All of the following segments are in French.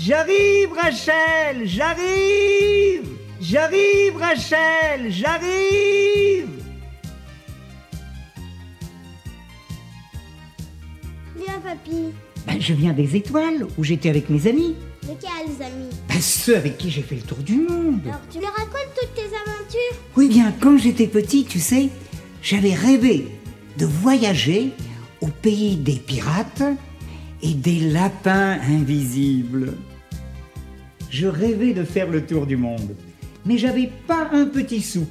J'arrive, Rachel, j'arrive! J'arrive, Rachel, j'arrive! Viens, papy. Ben, je viens des étoiles, où j'étais avec mes amis. De quels amis? Ben, ceux avec qui j'ai fait le tour du monde. Alors, tu leur racontes toutes tes aventures? Oui, bien, quand j'étais petit, tu sais, j'avais rêvé de voyager au pays des pirates et des lapins invisibles. Je rêvais de faire le tour du monde, mais j'avais pas un petit sou.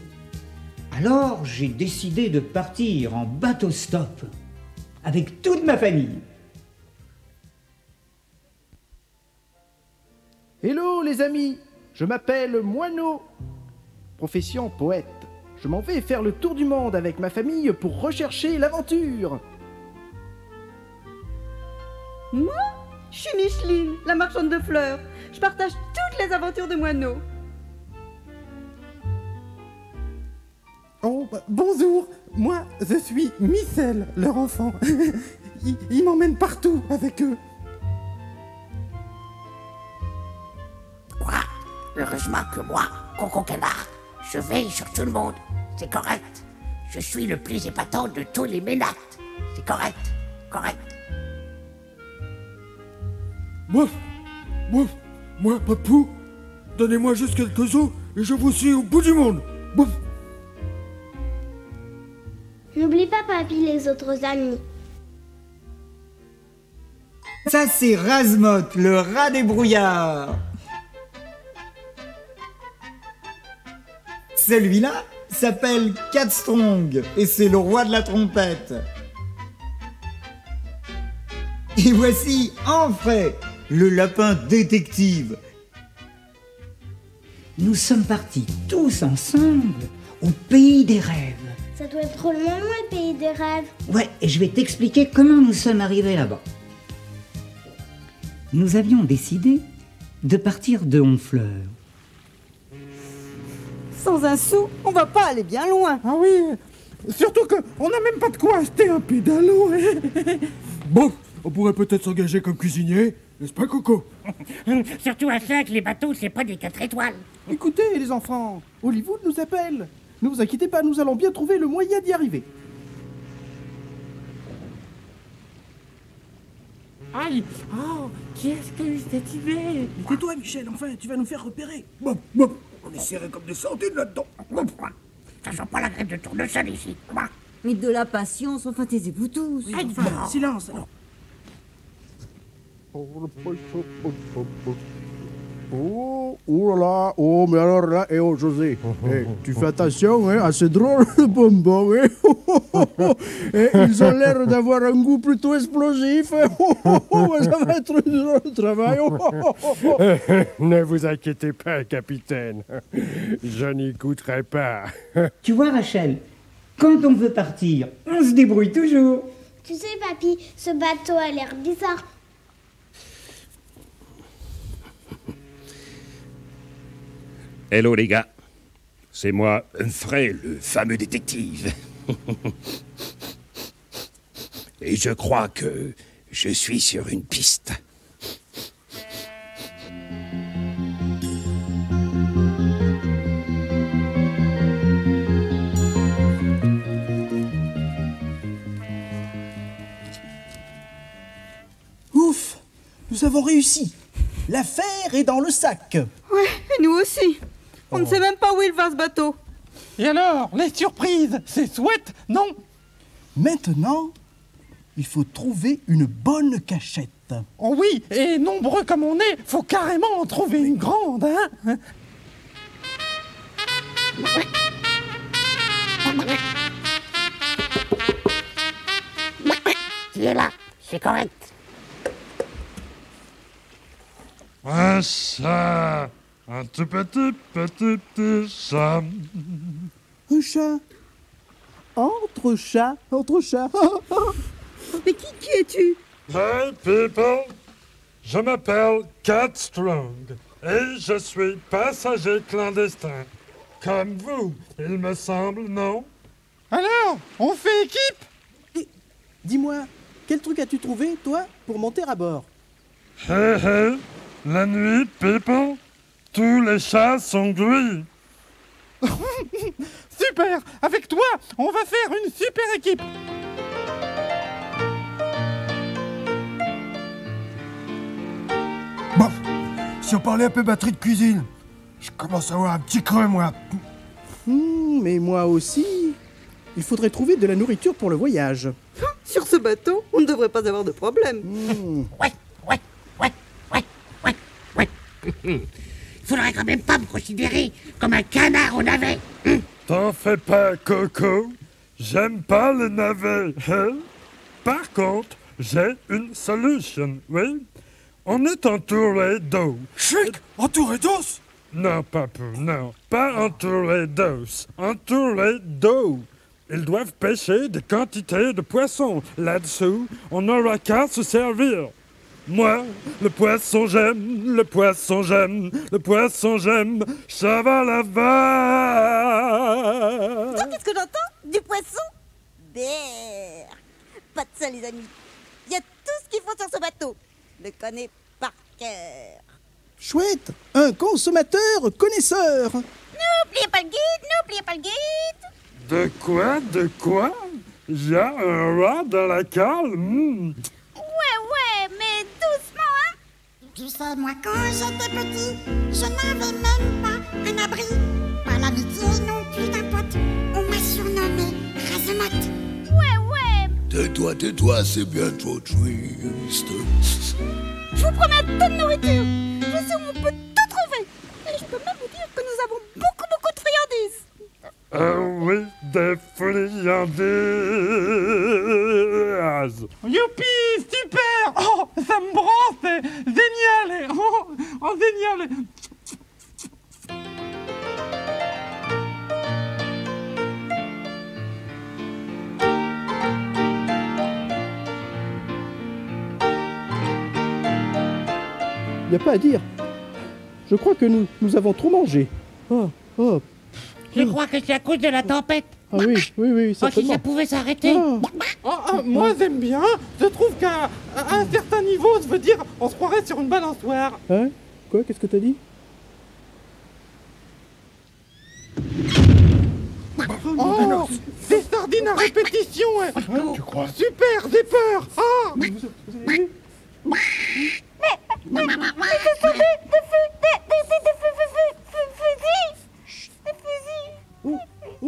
Alors, j'ai décidé de partir en bateau-stop avec toute ma famille. Hello les amis, je m'appelle Moineau. Profession poète. Je m'en vais faire le tour du monde avec ma famille pour rechercher l'aventure. Moi, je suis Micheline, la marchande de fleurs. Je partage toutes les aventures de Moineau. Oh, bonjour, moi je suis Michel, leur enfant. Ils m'emmènent partout avec eux. Heureusement que moi, Coco Canard, je veille sur tout le monde. C'est correct. Je suis le plus épatant de tous les ménates. C'est correct. Correct. Moi, papou, donnez-moi juste quelques os et je vous suis au bout du monde. Bouf. N'oublie pas, papy, les autres amis. Ça, c'est Razmot, le rat des brouillards. Celui-là s'appelle Catstrong et c'est le roi de la trompette. Et voici Enfray, le lapin détective. Nous sommes partis tous ensemble au pays des rêves. Ça doit être trop loin, le pays des rêves. Ouais, et je vais t'expliquer comment nous sommes arrivés là-bas. Nous avions décidé de partir de Honfleur. Sans un sou, on va pas aller bien loin. Ah oui, surtout qu'on n'a même pas de quoi acheter un pédalo. Bon, on pourrait peut-être s'engager comme cuisinier, n'est-ce pas, Coco? Surtout à 5, les bateaux, c'est pas des 4 étoiles. Écoutez les enfants, Hollywood nous appelle. Ne vous inquiétez pas, nous allons bien trouver le moyen d'y arriver. Aïe! Oh, qui est-ce qui a eu cette idée? Tais-toi Michel, enfin, tu vas nous faire repérer. Bon, on est serré comme des sardines là-dedans. Ça sent pas la graine de tournesol ici. Mais de la patience, enfin taisez-vous tous. Oui, enfin, silence alors. Oh là là, oh mais alors là, oh José, tu fais attention, hein, à ces drôles de bonbons, ils ont l'air d'avoir un goût plutôt explosif, ça va être du travail. Ne vous inquiétez pas, capitaine, je n'y goûterai pas. Tu vois, Rachel, quand on veut partir, on se débrouille toujours. Tu sais, papy, ce bateau a l'air bizarre. Hello les gars, c'est moi, Humphrey, le fameux détective. Et je crois que je suis sur une piste. Ouf, nous avons réussi. L'affaire est dans le sac. Ouais, et nous aussi. On ne sait même pas où il va ce bateau. Et alors, les surprises, c'est chouette, non? Maintenant, il faut trouver une bonne cachette. Oh oui, et nombreux comme on est, faut carrément en trouver une grande, hein? Tu es là, c'est correct. Un chat, un tout petit chat. Un chat. Entre chats. Mais qui es-tu? Hey people, je m'appelle Catstrong et je suis passager clandestin. Comme vous, il me semble, non? Alors, on fait équipe? Et, dis-moi, quel truc as-tu trouvé, toi, pour monter à bord? Hé hé, La nuit, Pépin, tous les chats sont gris. Super! Avec toi, on va faire une super équipe! Bon, si on parlait un peu batterie de cuisine, je commence à avoir un petit creux, moi. Mais moi aussi. Il faudrait trouver de la nourriture pour le voyage. Sur ce bateau, on ne devrait pas avoir de problème. Ouais. Faudrait quand même pas me considérer comme un canard au navet. T'en fais pas, Coco. J'aime pas les navets. Hein? Par contre, j'ai une solution, oui? On est entouré d'eau. Chic, entouré d'os? Non, papou, non. Pas entouré d'os. Entouré d'eau. Ils doivent pêcher des quantités de poissons. Là-dessous, on n'aura qu'à se servir. Moi, le poisson j'aime, le poisson j'aime, le poisson j'aime, chavalava. Qu'est-ce que j'entends? Du poisson? Berr. Pas de ça, les amis. Il y a tout ce qu'il faut sur ce bateau. Je le connais par cœur. Chouette, un consommateur connaisseur. N'oubliez pas le guide, n'oubliez pas le guide. De quoi? De quoi? Il y a un rat dans la cale? Ouais, mais doucement, hein? Tu sais, moi, quand j'étais petit, je n'avais même pas un abri. Pas l'amitié non plus d'un pote. On m'a surnommé Razemotte. Ouais. Tais-toi, c'est bientôt triste. Je vous promets un tas de nourriture. Je sais où on peut tout trouver. Et je peux même vous dire que nous avons beaucoup de friandises. Oui, des friandises. Youpi, super! Oh, ça me branche, c'est génial! Oh, génial! Y a pas à dire. Je crois que nous avons trop mangé. Je crois que c'est à cause de la tempête. Ah oui, Si certainement. ça pouvait s'arrêter. Moi, j'aime bien. Je trouve qu'à un certain niveau, je veux dire, on se croirait sur une balançoire. Hein? Quoi? Qu'est-ce que t'as dit? Oh, des sardines à répétition. Tu crois? Super, j'ai peur. Ah!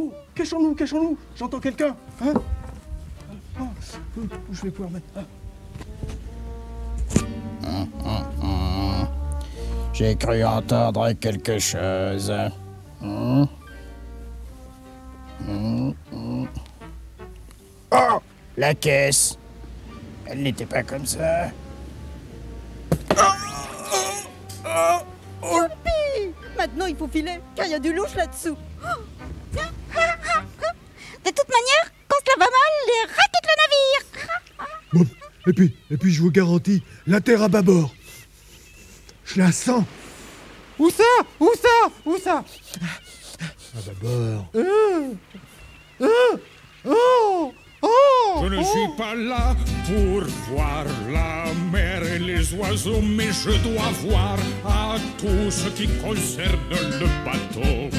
Oh, cachons-nous. J'entends quelqu'un. Hein? Où je vais pouvoir mettre. J'ai cru entendre quelque chose. Oh, la caisse. Elle n'était pas comme ça. Youpi! Maintenant, il faut filer, car il y a du louche là-dessous. De toute manière, quand cela va mal, les rats quittent le navire. Bon, et puis je vous garantis, la terre à bâbord. Je la sens. Où ça? À bâbord. Je ne suis pas là pour voir la mer et les oiseaux, mais je dois voir à tout ce qui concerne le bateau.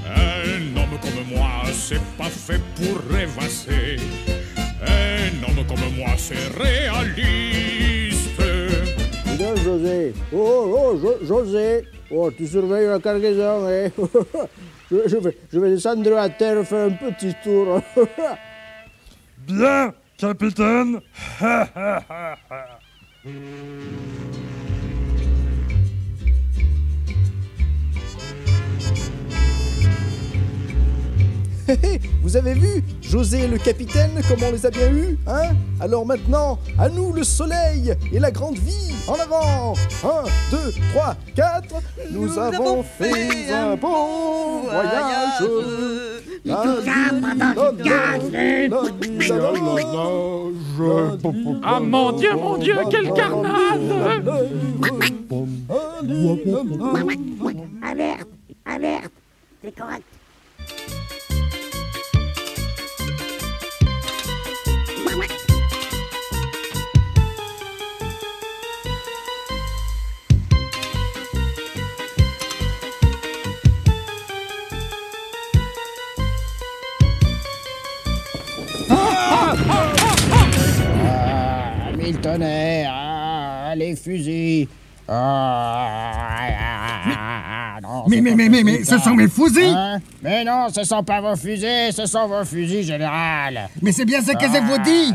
Un homme comme moi, c'est pas fait pour rêvasser. Un homme comme moi, c'est réaliste. Dis donc, José. José. Oh, tu surveilles la cargaison, hein. Je vais descendre à terre faire un petit tour. Bien, capitaine. Vous avez vu, José et le capitaine, comment on les a bien eus, hein? Alors maintenant, à nous le soleil et la grande vie, en avant! 1, 2, 3, 4, nous avons fait un bon voyage! Et tout ça pendant du gaz. Ah mon Dieu, quel carnage! Alerte, c'est correct. il tenait, les fusils. Mais ce sont mes fusils. Hein? Mais non, ce sont pas vos fusils, ce sont vos fusils, général. Mais c'est bien ce que je vous dis.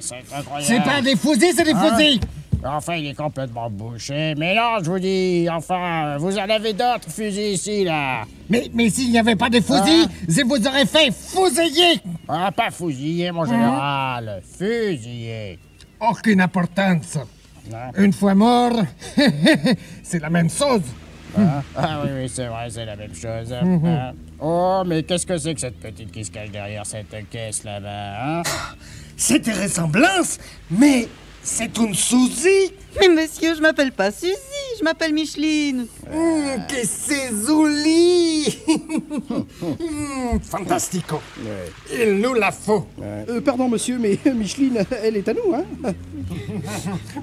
C'est pas des fusils, c'est des fusils. Enfin, il est complètement bouché. Mais non, je vous dis, enfin, vous en avez d'autres fusils ici, là. Mais s'il n'y avait pas de fusils, je vous aurais fait fusiller. Ah, pas fusiller, mon général. Fusiller. Aucune importance. Une fois mort, c'est la même chose. Oui, c'est vrai, c'est la même chose. Oh, mais qu'est-ce que c'est que cette petite qui se cache derrière cette caisse là-bas, hein? C'est des ressemblances, mais c'est une Suzy. Mais monsieur, je m'appelle pas Suzy, je m'appelle Micheline. Que c'est joli. Fantastico. Il nous la faut. Pardon, monsieur, mais Micheline, elle est à nous, hein?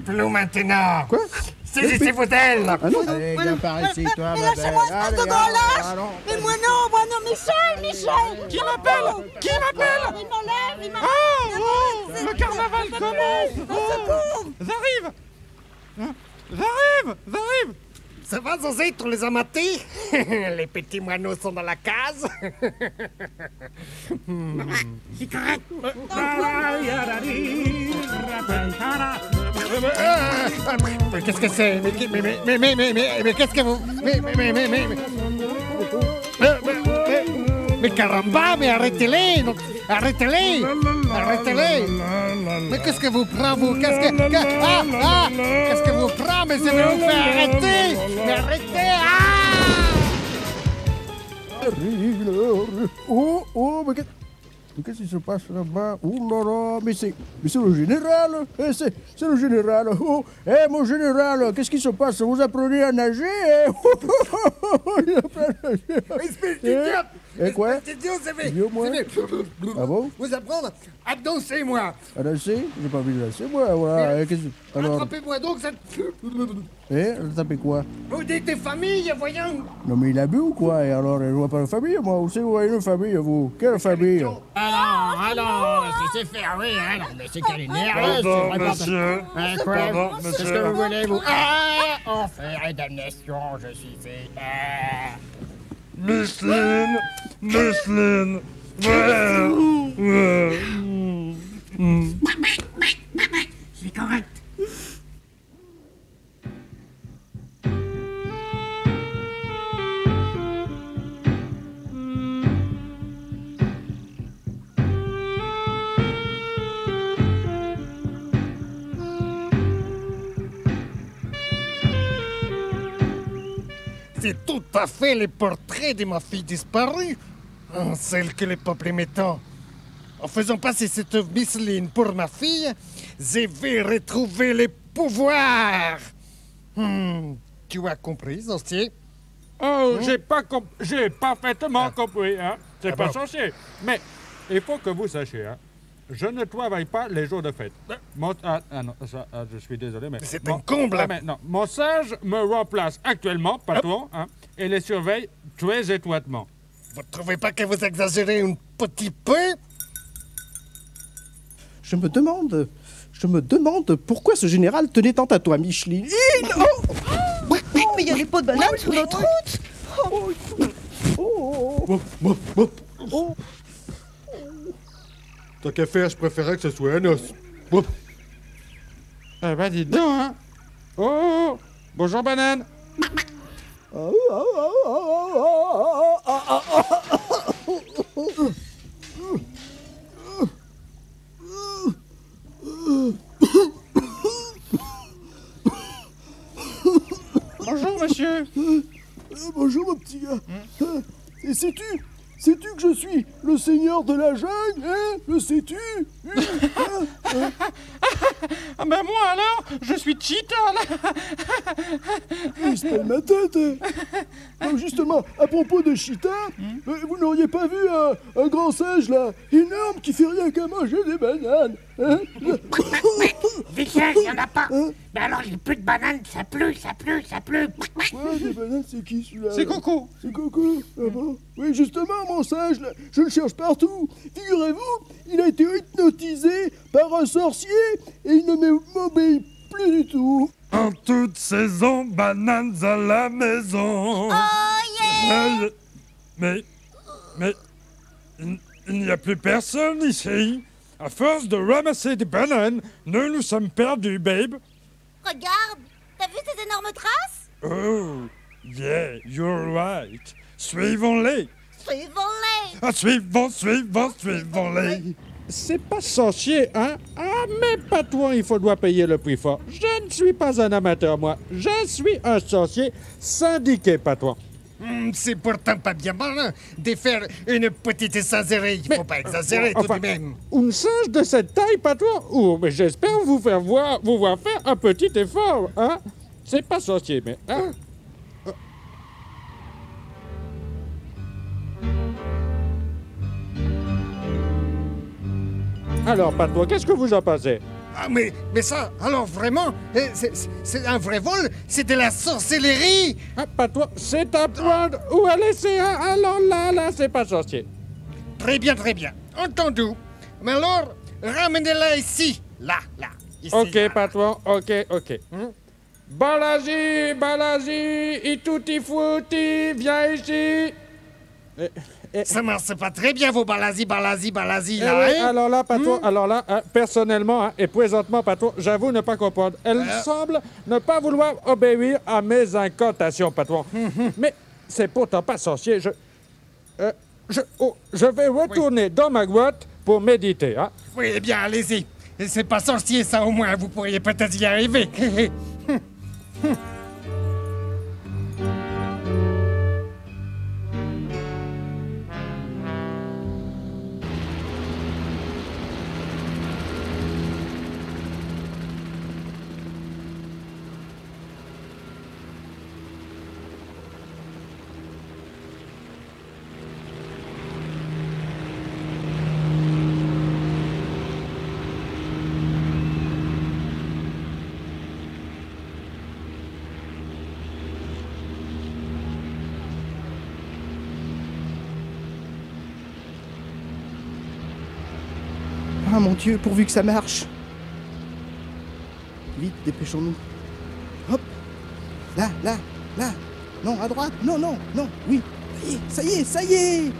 Plus maintenant. Quoi? Saisissez-vous d'elle. Allez, viens par ici, toi, Mais ma lâchez-moi, belle. espèce de grand lâche! Mais moi non, Michel! Qui m'appelle? Qui m'appelle? Il m'enlève, il m'enlève! Le carnaval commence! J'arrive! J'arrive! Ça va, José, tu les as matés? Les petits moineaux sont dans la case. C'est correct. Mais qu'est-ce que c'est? Mais qu'est-ce que vous... Mais caramba, mais arrêtez-les! Arrêtez-les! Arrêtez-les! Mais qu'est-ce que vous prenez, vous? Qu'est-ce que vous prenez? Mais je vais vous faire arrêter! Mais arrêtez! Mais qu'est-ce qui se passe là-bas? Oh là là, mais c'est le général! C'est le général! Mon général, qu'est-ce qui se passe? Vous apprenez à nager? Et quoi? Ah bon? Vous apprendre à danser, moi! À danser? J'ai pas envie de danser, moi, voilà. Alors... Attrapez-moi donc cette... Attrapez quoi? Vous dites des familles, voyons! Non mais il a bu ou quoi? Et alors, je vois pas de famille, moi. Où c'est que vous voyez une famille, vous? Quelle famille? Ah non, c'est faire, oui, hein, non, mais c'est qu'elle est nerveuse. Pardon, monsieur. Pardon, monsieur. Qu'est-ce que vous voulez, vous? Enfer et damnation, je suis fait. Micheline. C'est correct. C'est tout à fait le portrait de ma fille disparue, celle que le peuple m'étend. En faisant passer cette Micheline pour ma fille, je vais retrouver le pouvoir. Tu as compris, sorcier? Oh, j'ai parfaitement compris, hein. C'est pas censé. Mais il faut que vous sachiez, hein. Je ne travaille pas les jours de fête. Je suis désolé, mais... C'est un comble! Non, mon sage me remplace actuellement, patron, hein, et les surveille très étroitement. Vous ne trouvez pas que vous exagérez un petit peu? Je me demande pourquoi ce général tenait tant à toi, Micheline. Mais il y a des pots de banane sur notre route. Tant qu'à faire, je préférais que ce soit un os. Eh ben, dites donc, hein. Oh, bonjour, banane. Bonjour, monsieur. Bonjour, mon petit gars. Et sais-tu que je suis le seigneur de la jungle, hein? Le sais-tu? Ah ben moi alors, je suis Cheetah là. Il se pèle ma tête. Donc justement, à propos de Cheetah, vous n'auriez pas vu un grand singe là, énorme, qui fait rien qu'à manger des bananes, hein? Michel, il n'y en a pas. Mais alors, il n'y a plus de bananes, ça pleut. Ouais, des bananes, c'est qui celui-là? C'est Coco. C'est Coco, ah bon? Oui, justement, mon singe, là, je le cherche partout. Figurez-vous, il a été hypnotisé par un sorcier et il ne m'obéit plus du tout. En toute saison, bananes à la maison. Mais, il n'y a plus personne ici. À force de ramasser des bananes, nous sommes perdus, babe. Regarde, t'as vu ces énormes traces? Oh, yeah, you're right. Suivons-les. Suivons-les. Ah, suivons-les. C'est pas sorcier, hein? Ah, mais Patouan, il faudra payer le prix fort. Je ne suis pas un amateur, moi. Je suis un sorcier syndiqué, Patouan. C'est pourtant pas bien malin de faire une petite singerie. Il faut pas exagérer tout de même. Une singe de cette taille, Patouan? Oh, mais j'espère vous voir faire un petit effort, hein? C'est pas sorcier, mais... Hein? Alors, Patouan, qu'est-ce que vous en pensez? Ah, mais ça, alors vraiment, c'est un vrai vol? C'est de la sorcellerie? Ah, Patouan, c'est un point où à laisser, hein? Alors là, c'est pas sorcier. Très bien, entendu. Mais alors, ramenez-la ici. Là, ici. Ok, là. Patouan, ok. Balaji, et tutti frutti, viens ici. Ça marche pas très bien, vos balasi, là, oui, hein? alors là, Patouan, personnellement, hein, et présentement, Patouan, j'avoue ne pas comprendre. Elle semble ne pas vouloir obéir à mes incantations, Patouan. Mais c'est pourtant pas sorcier. Je vais retourner dans ma grotte pour méditer, hein? Oui, eh bien, allez-y. C'est pas sorcier, ça, au moins, vous pourriez peut-être y arriver. Ah mon Dieu, pourvu que ça marche. Vite, dépêchons-nous. Hop. Là. Non, à droite. Non. Oui. Ça y est.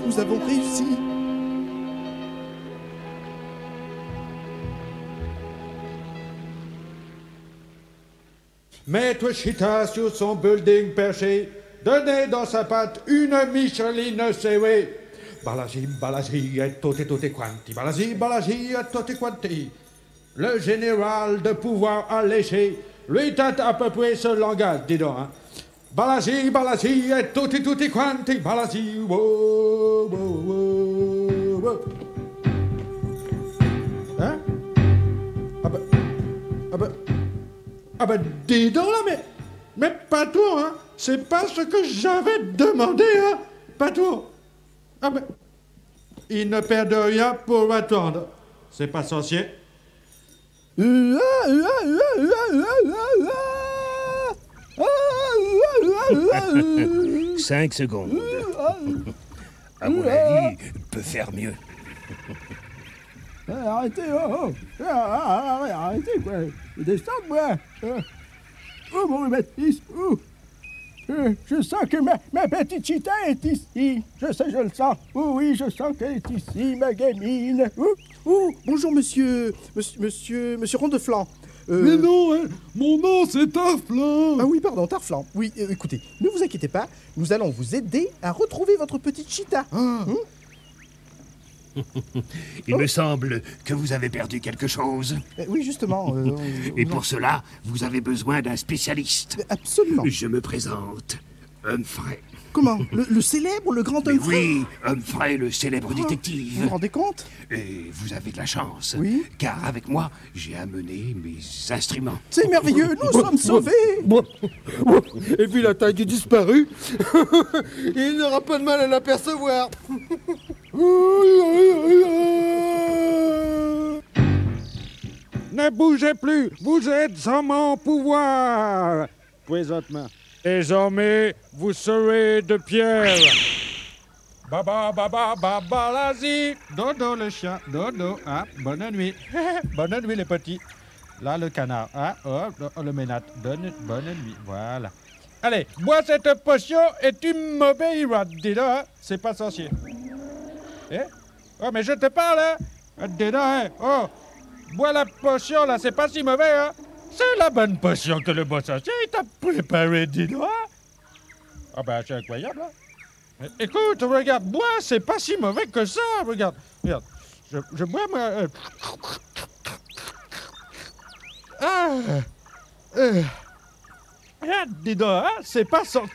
Nous avons réussi. Maître Chita sur son building perché, donnait dans sa patte une Micheline serrée. Balasi, et tutti quanti. Balasi, et tutti quanti. Le général de pouvoir alléché, lui tâte à peu près ce langage, dis donc, hein. Balasi, et tutti quanti. Balasi, wow. Hein? Ah ben, dis donc là, mais pas toi, hein. C'est pas ce que j'avais demandé, hein. Pas toi. Ah ben, il ne perd rien pour attendre. C'est pas sorcier. 5 secondes. À mon avis, il peut faire mieux. Arrêtez, arrêtez, quoi. Descends, moi. Oh, mon bêtise. Je sens que ma petite Chita est ici. Je le sens. Oh, oui, je sens qu'elle est ici, ma gamine. Bonjour, monsieur Rondeflan. Mais non, hein, mon nom c'est Tarflan. Ah oui, pardon, Tarflan. Oui, écoutez, ne vous inquiétez pas, nous allons vous aider à retrouver votre petite Chita. Il me semble que vous avez perdu quelque chose. Oui, justement. Et pour cela, vous avez besoin d'un spécialiste. Absolument. Je me présente. Humphrey. Comment? Le célèbre, le grand Mais Humphrey? oui, Humphrey, le célèbre détective. Vous vous rendez compte? Et vous avez de la chance. Oui. Car avec moi, j'ai amené mes instruments. C'est merveilleux, nous sommes sauvés. Et vu la taille du disparu, il n'aura pas de mal à l'apercevoir. Ne bougez plus, vous êtes sans mon pouvoir. Présentement. Désormais, vous serez de pierre. Baba, baba, baba, lazi. Dodo le chien, dodo. Ah, bonne nuit. Bonne nuit les petits. Là, le canard. Ah, oh, le ménate. Bonne nuit, voilà. Allez, bois cette potion et tu m'obéiras. Dis donc, hein, c'est pas sorcier. Eh? Oh, mais je te parle, hein. Dis donc, hein. Oh, bois la potion, là, c'est pas si mauvais, hein. C'est la bonne potion que le bon sorcier t'a préparée, dis donc. Ah ben, c'est incroyable, hein. Écoute, regarde, bois, c'est pas si mauvais que ça. Regarde. Je bois, moi... dis donc, hein, c'est pas sorcier.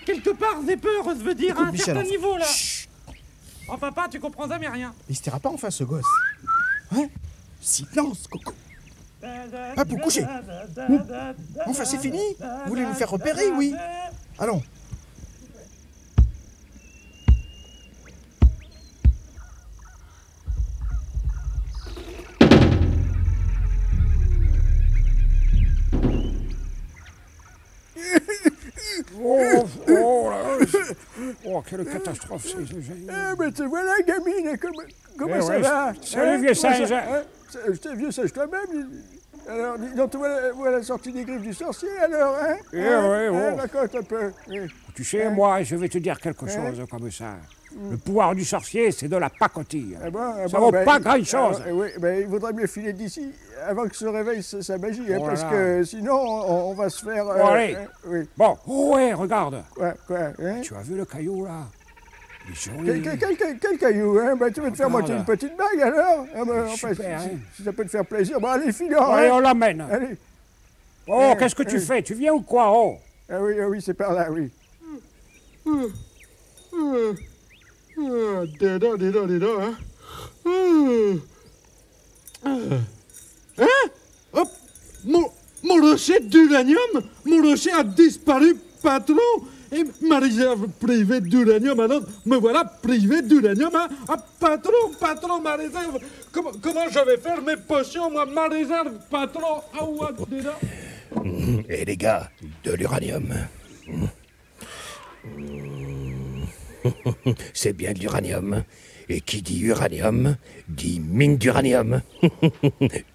Quelque part, des peurs, veut dire, à un Michel, certain niveau, là. Chut. Oh, papa, tu comprends jamais rien. Il se taira pas enfin, ce gosse. Hein? Silence, Coco. Ah, pour coucher. Enfin, c'est fini. Vous voulez nous faire repérer, oui? Allons. Oh, quelle catastrophe, Ah, mais te voilà, gamine, comment ça ouais, va? salut, vieux singe. Je t'ai vieux singe toi-même. Alors, donc, voilà sorti des griffes du sorcier, alors, hein? Raconte un peu. Tu sais, moi, je vais te dire quelque chose comme ça. Le pouvoir du sorcier, c'est de la pacotille. Ça vaut pas grand-chose. Oui, il vaudrait mieux filer d'ici avant que se réveille sa magie, hein, parce que sinon, on va se faire... allez. Oui. Bon, ouais, regarde. Quoi, hein? Tu as vu le caillou, là? Il est joli. Quel caillou, hein? Tu veux te faire moitié une petite bague, alors? Super, si ça peut te faire plaisir, allez, filons. Allez, on l'amène. Allez. Oh, qu'est-ce que tu fais? Tu viens ou quoi, oh? Ah oui, c'est par là, oui. Dis donc, hein. Hein? Hop! Mon rocher d'uranium, mon rocher a disparu, patron! Et ma réserve privée d'uranium, alors me voilà privé d'uranium, hein? Ah, patron, ma réserve! Comment je vais faire mes potions, moi, ma réserve, patron? Ah, ouais, dis donc. Et les gars, de l'uranium. C'est bien de l'uranium. Et qui dit uranium, dit mine d'uranium.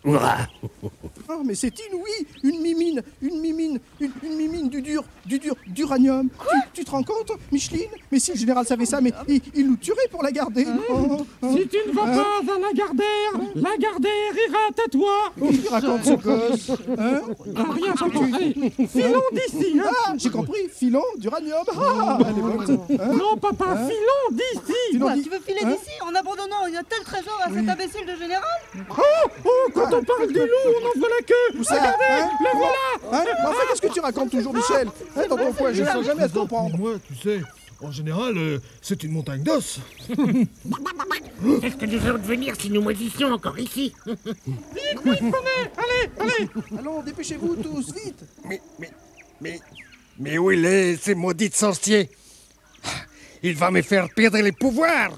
Hurrah! Oh, mais c'est inouï! Une mimine d'uranium. Tu te rends compte, Micheline? Mais si le général savait ça, mais il nous tuerait pour la garder. Si tu ne vas pas à la Gardère ira à toi. Il raconte ce gosse. Hein? Rien, allez, filons d'ici. Hein? Ah, j'ai compris, filons d'uranium. Ah, elle est bonne. Hein? Non, papa, filons d'ici. Quoi, tu veux filer d'ici en abandonnant un tel trésor à cet imbécile de général? Quand on parle du loup, on en voit la queue. Où ça? Regardez, le voilà. Mais enfin, qu'est-ce que tu racontes toujours, Michel? Dans ton coin, je ne sais jamais à te comprendre. Moi, tu sais, en général, c'est une montagne d'os. Qu'est-ce que nous allons devenir si nous maudissions encore ici? Vite, allez. Allons, dépêchez-vous tous, vite. Mais où il est, ces maudits sorciers? Il va me faire perdre les pouvoirs.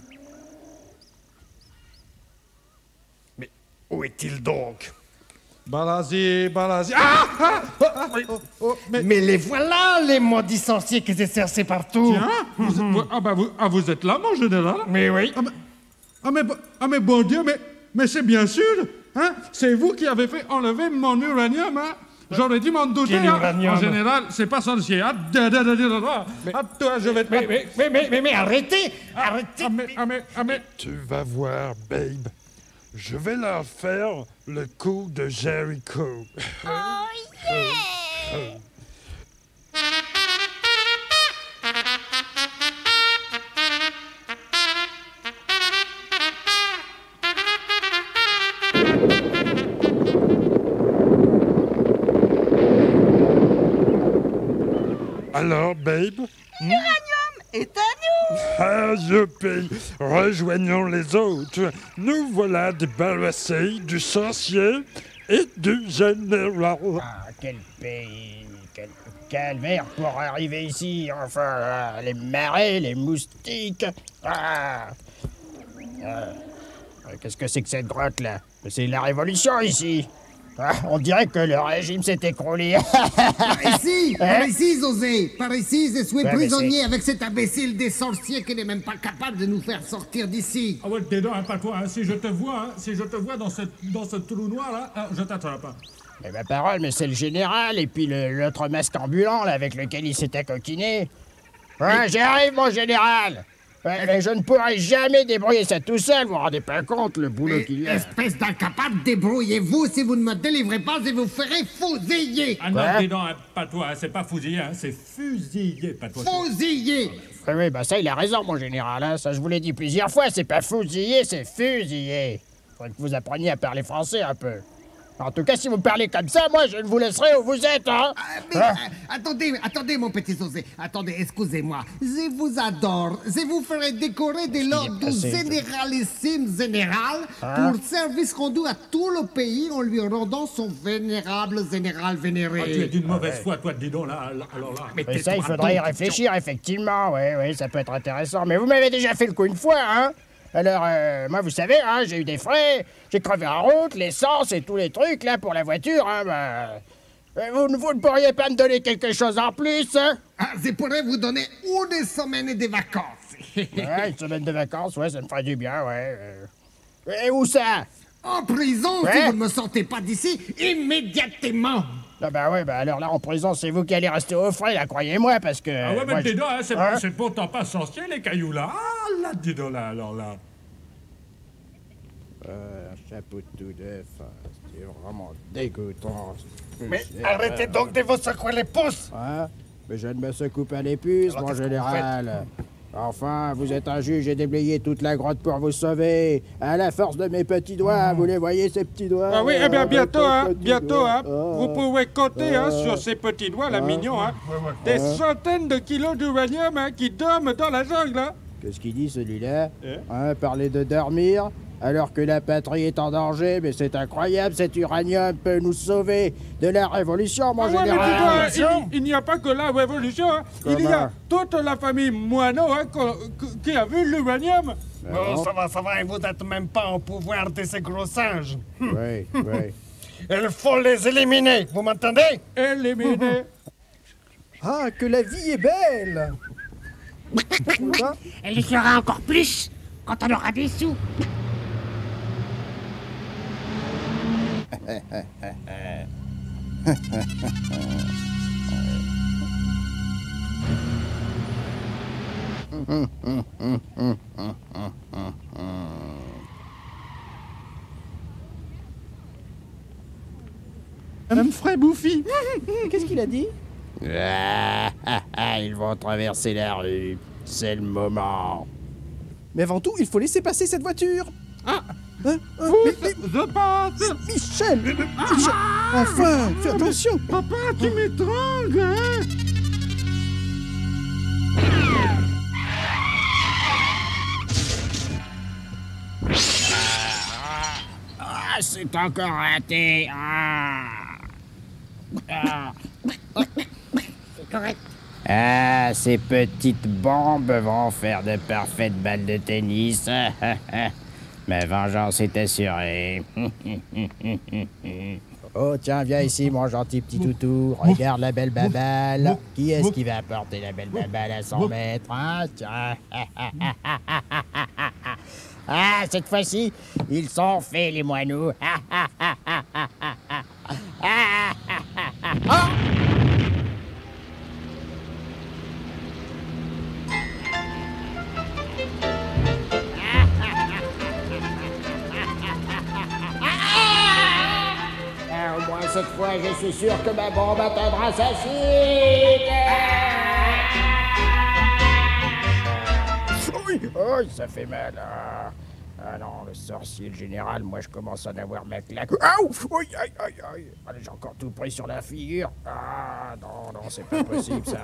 Mais où est-il donc? Balazi. Mais les voilà, les maudits sorciers que j'ai cherchés partout. Tiens, vous êtes là, mon général? Mais oui. Mais bon Dieu, mais c'est bien sûr, hein? C'est vous qui avez fait enlever mon uranium, hein? J'aurais dû m'en douter, hein? En général, c'est pas sorcier, hein? Toi, je vais te... Mais arrêtez! Tu vas voir, babe. Je vais leur faire le coup de Jericho. Oh yeah! Alors, babe? L'uranium est à nous! Ah, youpi! Rejoignons les autres. Nous voilà débarrassés du sorcier et du général. Ah, quel pays, quel calvaire pour arriver ici, enfin, les marais, les moustiques. Qu'est-ce que c'est que cette grotte-là? C'est la révolution ici. On dirait que le régime s'est écroulé. Par ici, José. Par ici, je suis Ouais, prisonnier avec cet imbécile des sorciers qui n'est même pas capable de nous faire sortir d'ici. Ah ouais, t'es donc, pas toi, hein. Si je te vois dans ce trou noir là, je t'attrape. Mais ma parole, mais c'est le général et puis l'autre masque ambulant là, avec lequel il s'était coquiné. Ouais, j'arrive, mon général. Ouais, mais je ne pourrai jamais débrouiller ça tout seul, vous vous rendez pas compte le boulot qu'il y a. Espèce d'incapable, débrouillez-vous. Si vous ne me délivrez pas, je vous ferai fusiller. Ah non, t'es donc, pas toi, c'est pas fusiller, hein, c'est fusiller, pas toi. Fusiller. Oui, bah ça, il a raison, mon général. Hein. Ça, je vous l'ai dit plusieurs fois, c'est pas fusiller, c'est fusiller. Faudrait que vous appreniez à parler français un peu. En tout cas, si vous parlez comme ça, moi, je ne vous laisserai où vous êtes, hein. Attendez, mon petit José. Attendez, excusez-moi. Je vous adore. Je vous ferai décorer de l'ordre du généralissime général pour service rendu à tout le pays en lui rendant son vénérable général vénéré. Ah, tu es d'une mauvaise foi, toi, dis donc, là, alors là. Mais ça, il faudrait y réfléchir, effectivement. Oui, ça peut être intéressant. Mais vous m'avez déjà fait le coup une fois, hein. Alors, moi, vous savez, hein, j'ai eu des frais, j'ai crevé en route, l'essence et tous les trucs, là, pour la voiture, hein, vous ne pourriez pas me donner quelque chose en plus, hein? Je pourrais vous donner une semaine de vacances. Ouais, une semaine de vacances, ouais, ça me ferait du bien, ouais. Et où ça? En prison, si vous ne me sortez pas d'ici, immédiatement. Ah bah ouais, bah alors là, en prison, c'est vous qui allez rester au frais, là, croyez-moi, parce que... Ah ouais, mais moi, dis donc, hein, c'est pourtant pas sorcier, les cailloux, là. Ah, là, dis donc, là, alors là. Un chapeau de tout d'œuf, c'est vraiment dégoûtant. Mais arrêtez donc de vous secouer les pouces. Hein? Mais je ne me secoue pas les puces, Alors, mon qu'est-ce que vous général. Enfin, vous êtes un juge et déblayé toute la grotte pour vous sauver. À la force de mes petits doigts, vous les voyez, ces petits doigts? Ah oui, eh bien bientôt, hein, vous pouvez compter sur ces petits doigts, là, mignons, hein, des centaines de kilos d'uranium hein, qui dorment dans la jungle, hein. Qu'est-ce qu'il dit, celui-là? Hein, parler de dormir alors que la patrie est en danger, mais c'est incroyable, cet uranium peut nous sauver de la révolution, mon général. Mais dis-toi, il n'y a pas que la révolution, hein. Il y a toute la famille Moineau hein, qui a vu l'uranium. Oh, ça va, vous n'êtes même pas au pouvoir de ces gros singes. Oui. Il faut les éliminer, vous m'entendez? Éliminer. Ah, que la vie est belle. Elle le sera encore plus quand on aura des sous. Un frais bouffi. Qu'est-ce qu'il a dit? Ils vont traverser la rue. C'est le moment. Mais avant tout, il faut laisser passer cette voiture. Je passe. Michel, enfin, fais attention. Papa, tu m'étrangles, hein? C'est encore raté. C'est correct. Ces petites bombes vont faire de parfaites balles de tennis. Ma vengeance est assurée. Oh, tiens, viens ici, mon gentil petit toutou. Regarde la belle baballe. Qui est-ce qui va apporter la belle baballe à son maître, hein? Tiens. Cette fois-ci, ils sont faits, les moineaux. Au moins cette fois, je suis sûr que ma bombe atteindra sa cible. Oui, oh, ça fait mal. Ah non, le sorcier, le général, moi je commence à en avoir ma claque. Aouh! Aïe, aïe, aïe, aïe! Allez, j'ai encore tout pris sur la figure. Ah non, non, c'est pas possible ça.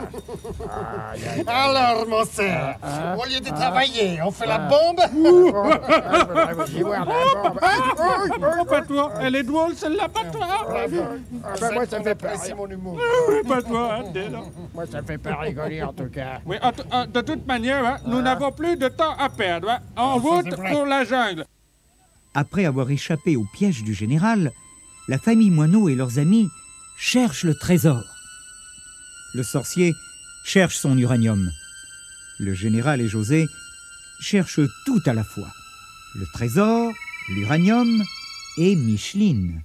Aïe, aïe, aïe. Alors, mon sœur, au lieu de travailler, on fait la bombe? Pas toi, elle est drôle celle-là, pas toi. Moi ça me fait pas rire. mon humour. Oui, pas toi, hein, Moi ça me fait pas rigoler en tout cas. Oui, de toute manière, hein, nous n'avons plus de temps à perdre. Hein. En route pour la jungle. Après avoir échappé au piège du général, la famille Moineau et leurs amis cherchent le trésor. Le sorcier cherche son uranium. Le général et José cherchent tout à la fois. Le trésor, l'uranium et Micheline.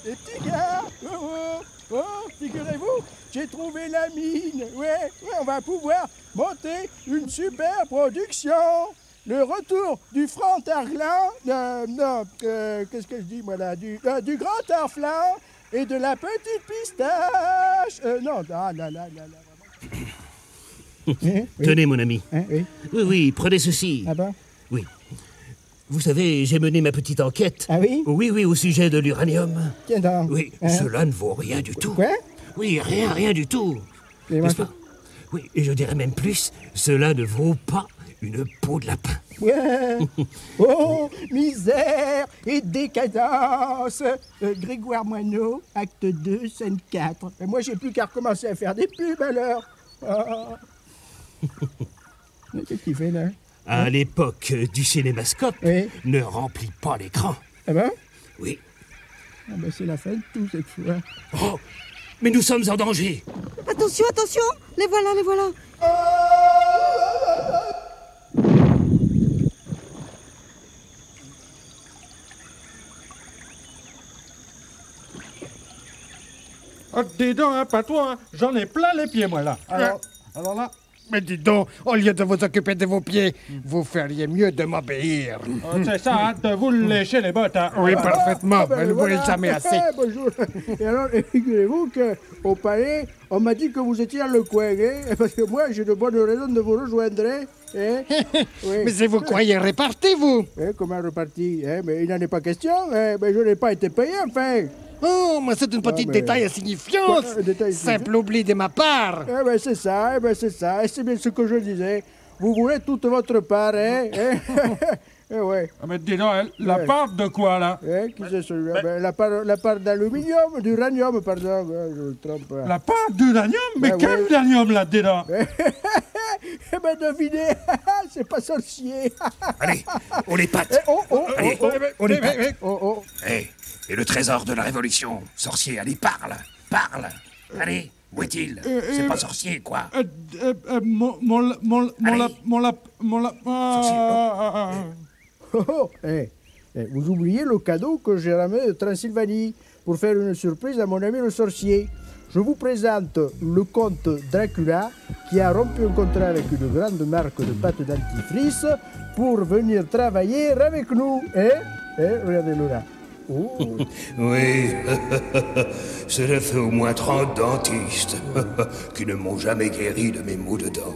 Les petits gars, figurez-vous, j'ai trouvé la mine. Ouais, on va pouvoir monter une super production. Le retour du franc Arglan, qu'est-ce que je dis moi là, du grand Arflan et de la petite pistache. Tenez, mon ami. Oui. Oui, prenez ceci. Ah ben? Oui. Vous savez, j'ai mené ma petite enquête. Ah oui? Oui, au sujet de l'uranium. Tiens donc. Oui, cela ne vaut rien du tout. Quoi? Oui, rien du tout. N'est-ce pas? Oui, et je dirais même plus, cela ne vaut pas une peau de lapin. Ouais. Oh, misère et décadence. Grégoire Moineau, acte 2, scène 4. Et moi, j'ai plus qu'à recommencer à faire des pubs, alors. Oh. Qu'est-ce qu'il fait, là? À l'époque du cinémascope, ne remplit pas l'écran. Ah ben? Oui. Ah ben, c'est la fin de tout, cette fois. Oh, mais nous sommes en danger. Attention, attention! Les voilà, les voilà! Oh, dis donc, hein, pas toi, hein, j'en ai plein les pieds, moi, là. Alors là... Mais dis donc, au lieu de vous occuper de vos pieds, vous feriez mieux de m'obéir. C'est ça, hein, de vous lécher les bottes. Hein. Oui, parfaitement, mais ne voilà. brûlez jamais assez. Bonjour. Et alors, figurez-vous qu'au palais, on m'a dit que vous étiez dans le coin, hein, parce que moi, j'ai de bonnes raisons de vous rejoindre. Hein. Oui. Mais si vous croyez réparti, vous? Comment réparti? Mais il n'en est pas question. Mais je n'ai pas été payé, enfin. Oh, mais c'est un petit détail insignifiant. Simple oubli de ma part. C'est ça, c'est ça. Et c'est bien ce que je disais. Vous voulez toute votre part, hein? Ouais. Ah, mais dis donc, la part de quoi, là? Qui c'est celui-là? La part d'aluminium, d'uranium, pardon. Je me trompe. La part d'uranium? Mais quel uranium, là, dedans? Devinez, c'est pas sorcier. Allez, on les patte. Allez, on les patte. Hey, et le trésor de la Révolution, sorcier, allez, parle. Allez, où est-il? C'est pas sorcier, quoi. Vous oubliez le cadeau que j'ai ramené de Transylvanie pour faire une surprise à mon ami le sorcier. Je vous présente le comte Dracula qui a rompu un contrat avec une grande marque de pâte dentifrice pour venir travailler avec nous. Regardez-le là. Oh. Oui, cela fait au moins 30 dentistes qui ne m'ont jamais guéri de mes maux de dents.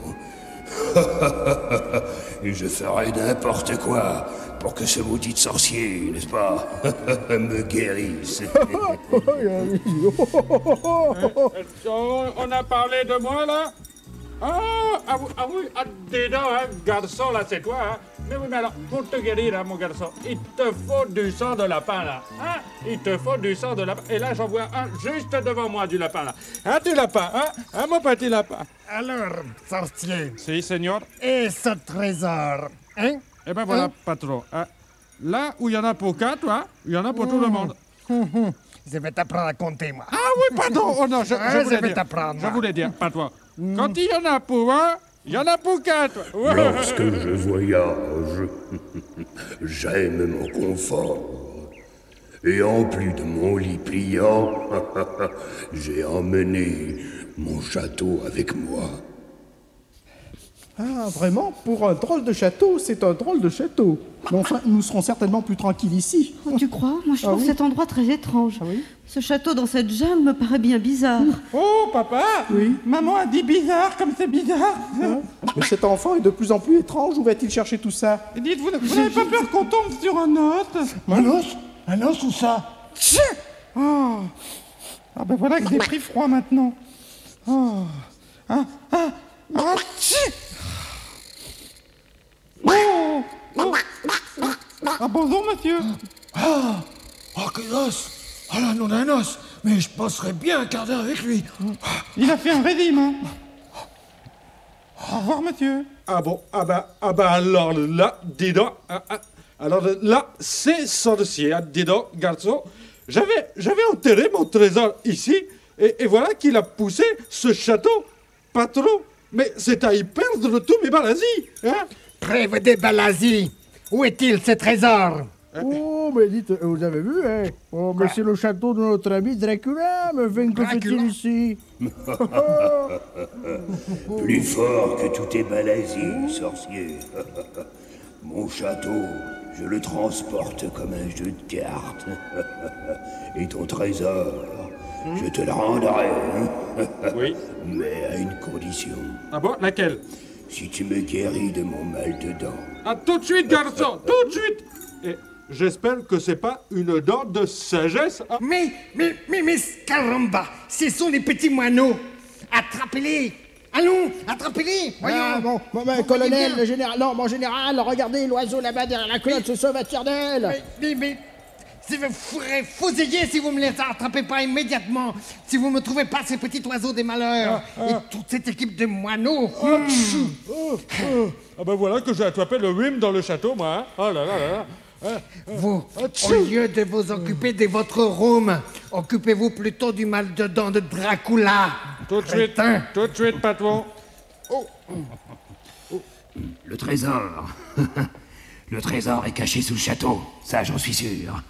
Et je ferai n'importe quoi pour que ce maudit sorcier, n'est-ce pas, me guérisse. On a parlé de moi, là? Dis donc, hein, garçon, là, c'est toi, hein? Mais oui, mais alors, pour te guérir, hein, mon garçon, il te faut du sang de lapin, là. Hein? Il te faut du sang de lapin. Et là, j'en vois un juste devant moi, du lapin, là. Un du lapin, hein? Mon petit lapin. Alors, sorcier. Si, seigneur. Et ce trésor, hein? Eh ben voilà, patron. Hein? Là où il y en a pour 4, hein, il y en a pour tout le monde. Je vais t'apprendre à compter, moi. Ah oui, pardon. Oh non, je vais t'apprendre. Je voulais dire, patron. Quand il y en a pour 1, il y en a pour 4. Lorsque je voyage, j'aime mon confort. Et en plus de mon lit pliant, j'ai emmené mon château avec moi. Ah, vraiment? Pour un drôle de château, c'est un drôle de château. Mais enfin, nous serons certainement plus tranquilles ici. Oh, tu crois? Moi, je trouve oui cet endroit très étrange. Ce château dans cette jungle me paraît bien bizarre. Oh, papa! Oui. Maman a dit bizarre, comme c'est bizarre. Mais cet enfant est de plus en plus étrange. Où va-t-il chercher tout ça? Et dites, vous n'avez pas peur qu'on tombe sur un os? Un os? Un os ou ça? Oh. Ah ben voilà que j'ai pris froid maintenant. Oh. Ah, ah, ah, tchi. Oh, oh. Ah bonjour monsieur. Ah! Oh, quel os! Ah là, non, un os! Mais je passerais bien un quart d'heure avec lui. Il a fait un régime, hein. Au revoir monsieur. Ah bon, ah bah alors là, dis donc, alors là, c'est sorcier, hein, dis donc, garçon. J'avais enterré mon trésor ici, et voilà qu'il a poussé ce château. Patron, mais c'est à y perdre tous mes balazis, hein. Trêve des balazis! Où est-il, ce trésor? Oh, mais dites, vous avez vu, hein? Oh, mais c'est le château de notre ami Dracula, mais que fait-il ici? Plus fort que tous tes balasies, sorcier. Mon château, je le transporte comme un jeu de cartes. Et ton trésor, je te le rendrai. Oui. Mais à une condition. Ah bon, laquelle? Si tu me guéris de mon mal de dents. Ah, tout de suite, garçon, tout de suite. Et j'espère que c'est pas une dent de sagesse. Hein. Mais, caramba, ce sont les petits moineaux. Attrapez-les. Allons, attrapez-les. Voyons. Ah, bon, colonel, le général, non, mon général, regardez l'oiseau là-bas derrière la colonne, se sauve à tire d'aile. Mais, si vous ferez fusiller si vous me les attrapez pas immédiatement, si vous me trouvez pas ces petits oiseaux des malheurs, et toute cette équipe de moineaux. Ah ben voilà que j'ai attrapé le rhume dans le château, moi. Hein. Oh là là là là. Vous, au lieu de vous occuper de votre rhume, occupez-vous plutôt du mal de dents de Dracula. Tout de suite, patron. Oh. Le trésor. Le trésor est caché sous le château, ça j'en suis sûr.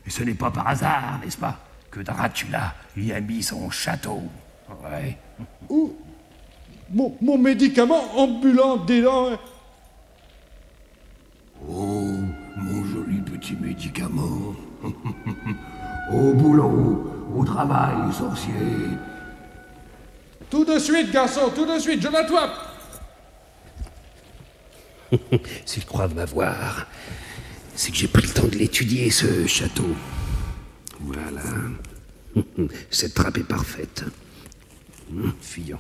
Et ce n'est pas par hasard, n'est-ce pas, que Dracula y a mis son château. Ouais. Ouh. Mon médicament ambulant, dis donc. Oh, mon joli petit médicament. Au boulot, au travail, sorcier. Tout de suite, garçon, tout de suite, je l'attrape. S'ils croient m'avoir, c'est que j'ai pris le temps de l'étudier, ce château. Voilà. Cette trappe est parfaite. Fuyons.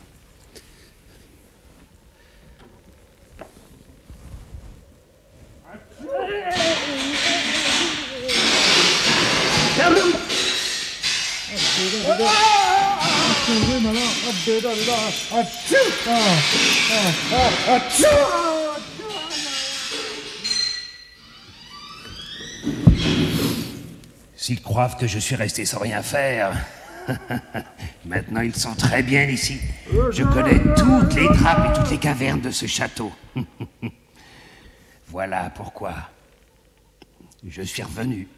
S'ils croient que je suis resté sans rien faire, maintenant ils sont très bien ici. Je connais toutes les trappes et toutes les cavernes de ce château. Voilà pourquoi je suis revenu.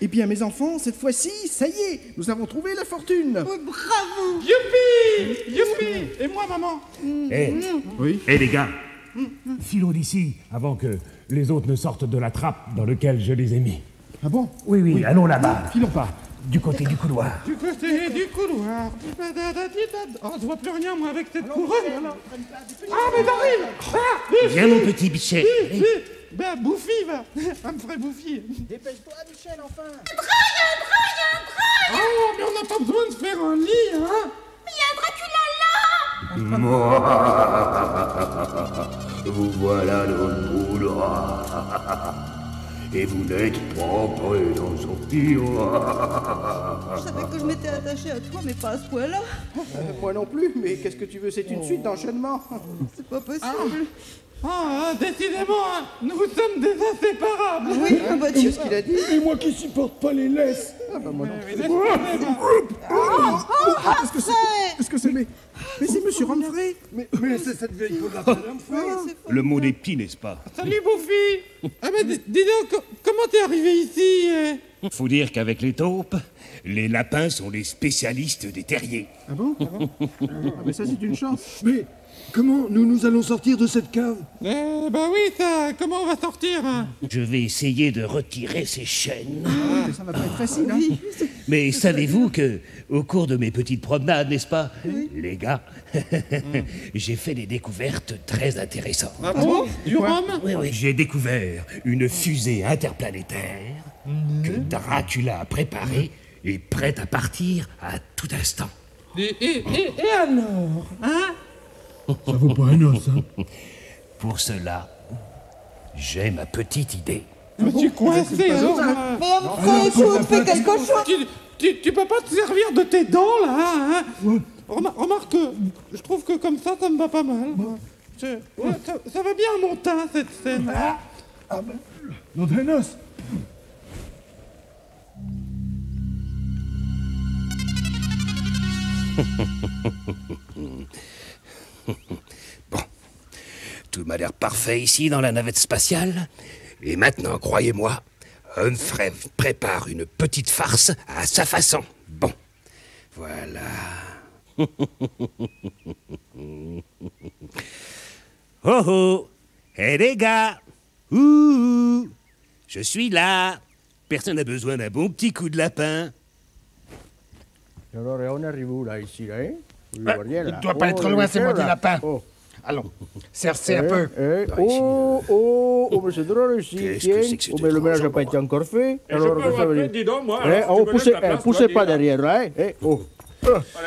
Eh bien, mes enfants, cette fois-ci, ça y est, nous avons trouvé la fortune. Bravo! Youpi! Youpi! Et moi, maman? Oui. Les gars, Filons d'ici avant que les autres ne sortent de la trappe dans laquelle je les ai mis. Ah bon? Oui, allons là-bas. Filons pas. Du côté du couloir. Du côté du couloir. Oh, je vois plus rien, moi, avec cette couronne. Ah, mais j'arrive! Viens, mon petit bichet. Ben, Bouffi, va. Ça me ferait Bouffi. Dépêche-toi, Michel, enfin. Oh, mais on n'a pas besoin de faire un lit, hein? Mais il y a un Dracula là! Vous voilà dans le couloir. Et vous n'êtes pas prêt d'en sortir. Je savais que je m'étais attaché à toi, mais pas à ce point-là. Moi non plus, mais qu'est-ce que tu veux? C'est une suite d'enchaînement. C'est pas possible. Décidément, hein, nous sommes des inséparables. Oui, bah tu Qu'est-ce qu'il a dit? Et moi qui supporte pas les laisses. Ah bah moi non plus. Qu'est-ce que c'est? Mais c'est Monsieur Ramfray. Mais c'est cette vieille peau d'Amfray. Le mot des petits, n'est-ce pas? Salut, Bouffi. Ah, mais dis donc, comment t'es arrivé ici? Faut dire qu'avec les taupes, les lapins sont les spécialistes des terriers. Ah bon? Ah mais ça c'est une chance. Comment nous allons sortir de cette cave? Eh ben oui, ça, comment on va sortir hein? Je vais essayer de retirer ces chaînes. Ça va pas être facile, hein? Mais savez-vous que, au cours de mes petites promenades, n'est-ce pas, les gars, j'ai fait des découvertes très intéressantes. Ah bon? Du rhum? Oui, j'ai découvert une fusée interplanétaire que Dracula a préparée et prête à partir à tout instant. Et alors? Hein? Ça vaut pas un os, hein? Pour cela, j'ai ma petite idée. Mais tu es coincé, hein? Mais enfin, écoute, fais quelque chose. Tu peux pas te servir de tes dents, là, hein? Remarque, je trouve que comme ça me va pas mal. Ça va bien à mon teint, cette scène. Ah ben, nom d'un os. Bon, tout m'a l'air parfait ici dans la navette spatiale. Et maintenant, croyez-moi, Humphrey prépare une petite farce à sa façon. Bon, voilà. Oh oh, hé les gars, ouh, je suis là. Personne n'a besoin d'un bon petit coup de lapin. Alors, on arrive où, là, ici, là, hein? Il ne doit pas être loin, c'est moi du lapin. Allons, sercez un peu. Mais c'est drôle ici, tiens. Mais le ménage n'a pas été encore fait. Alors, ça veut dire... Dis donc, moi, poussez pas derrière, là, hein? Allez,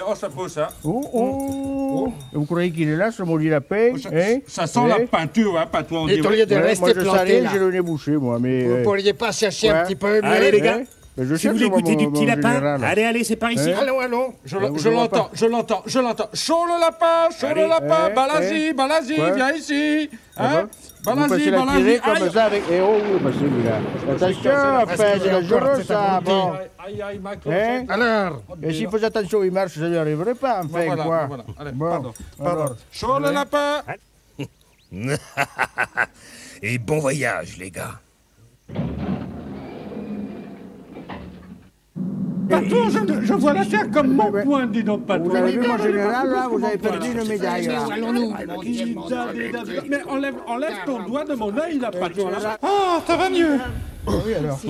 on se pousse, hein. Vous croyez qu'il est là, ce maudit lapin? Ça sent la peinture, hein, pas toi, on dit. dit. Moi, je savais, j'ai le nez bouché, moi, mais... Vous pourriez pas chercher un petit peu mieux? Allez, les gars. Si vous voulez goûter du petit lapin, allez, c'est par ici. Allons. Je l'entends. Chaud le lapin, Balasi, viens ici. Hein? Balasi. Comme ça avec... Attention, enfin, c'est dangereux, ça. Bon. Aïe, ma Alors, et s'il faut attention, il marche, je n'y arriverai pas, enfin, quoi. Voilà. Allez, pardon. Chaud le lapin. Et bon voyage, les gars. Patron, je vois la terre comme mon point, dis donc, patron. Vous avez vu, mon général, là, vous avez perdu une médaille. Mais enlève ton doigt de mon œil, là, patron. Ah, ça va mieux. Oui, alors.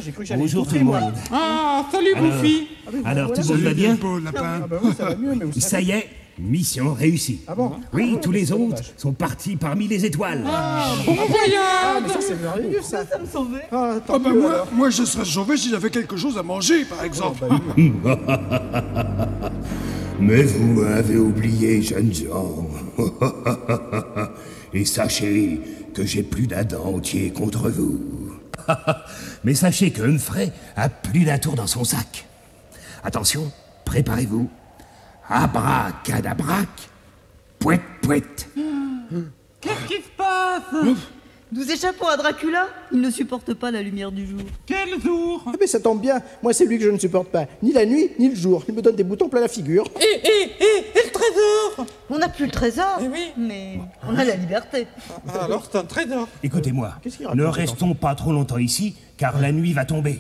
J'ai cru que j'allais Bonjour tout le monde. Ah, salut, Bouffi. Alors, tout le monde va bien? Ça va mieux, mais vous Ça y est, mission réussie. Ah bon? Oui, tous les autres sont partis parmi les étoiles. Bon voyage. Mais ça, c'est merveilleux, ça. Ça me sauvait. Ah, tant mieux, alors. Moi, je serais sauvé si j'avais quelque chose à manger, par exemple. Mais vous m'avez oublié, jeunes gens. Et sachez que j'ai plus d'un dentier contre vous. Mais sachez que Humphrey a plus d'un tour dans son sac. Attention, préparez-vous. Abracadabrac, pouet, pouet. Qu'est-ce qui se passe? Nous échappons à Dracula. Il ne supporte pas la lumière du jour. Quel jour? Ah, mais ça tombe bien. Moi, c'est lui que je ne supporte pas. Ni la nuit, ni le jour. Il me donne des boutons plein la figure. Et le trésor? On n'a plus le trésor, oui. mais on a la liberté. Alors c'est un trésor. Écoutez-moi, Qu'est-ce qu'il raconte, ne cet restons pas trop longtemps ici, car la nuit va tomber.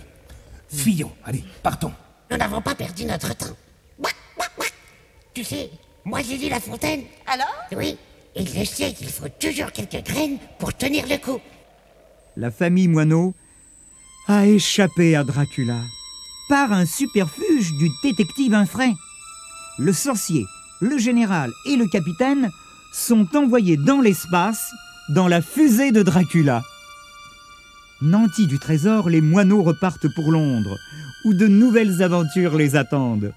Fuyons, allez, partons. Nous n'avons pas perdu notre temps. Tu sais, moi j'ai lu La Fontaine. Alors? Oui, et je sais qu'il faut toujours quelques graines pour tenir le coup. La famille Moineau a échappé à Dracula par un superfuge du détective Humphrey. Le sorcier, le général et le capitaine sont envoyés dans l'espace dans la fusée de Dracula. Nantis du trésor, les Moineaux repartent pour Londres, où de nouvelles aventures les attendent.